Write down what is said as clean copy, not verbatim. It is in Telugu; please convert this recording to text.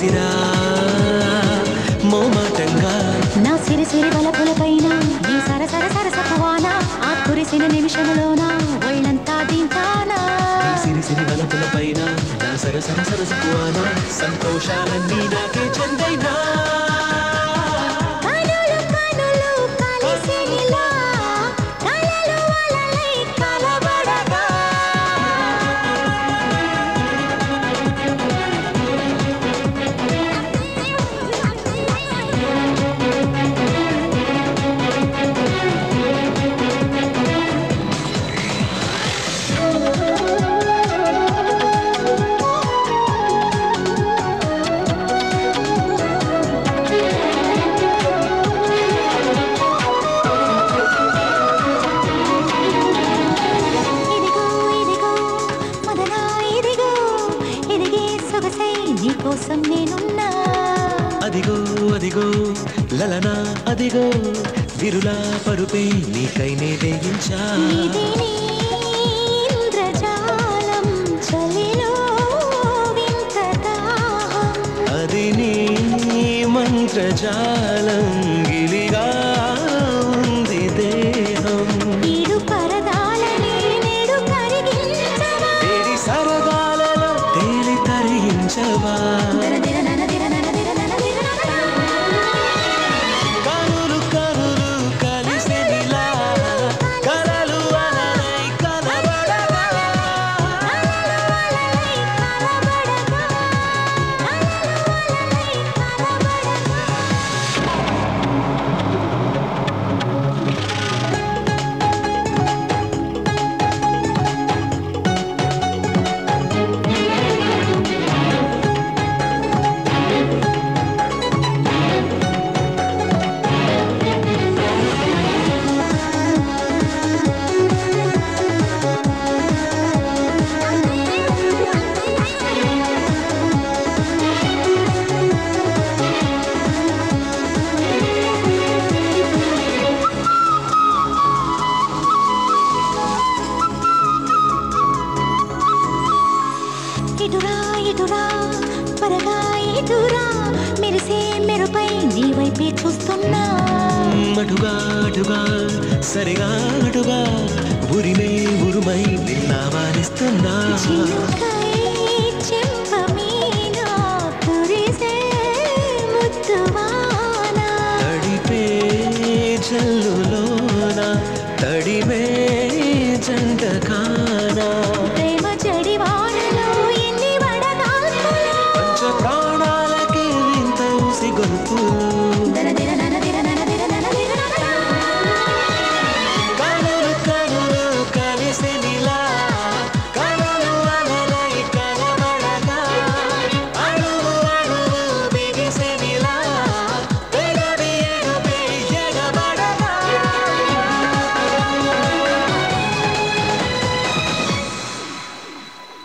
మురిసిరా మోమాటంగా నా సిరి సిరి బలపుల పైన నీ సరసర సరసపువానా ఆ కురిసిన నిమిషంలోన ఒళ్ళంతా దింతానా సిరి సిరి బలపుల పైన నా సరసర సరసపువానా సంతోషాలన్నీ నాకే చెందైనా నీకోసం నేనున్నా అదిగో అదిగో లలనా అదిగో విరులా పరుపే నీకైనే వేయించా ఇంద్రజాలం చలిలో వింత దాహం అది నీ మంత్రజాలం గిలిగా ఉంది దేహం ఈడు పరదాలని నేడు కరిగించవా తేరి సరదాలలో తేలి తరించవా కనులు కనులు కలిసెనిలా కలలు అలలై కనబడగా ఇటురా ఇటురా పరగా ఇటురా మెరిసే మెరుపై నీ వైపే చూస్తున్నా అటుగా అటుగా సరిగా అటుగా ఉరిమే ఉరుమై నిన్నావానిస్తున్నా చిలుకై చెంప మీద కురిసే ముద్దువాన తడిపే జల్లులోన తడిమే జంట కానా ప్రేమ జడివానలో ఎన్ని వడగాల్పులో పంచ ప్రాణాలకి వింత ఉసి గొలుపులో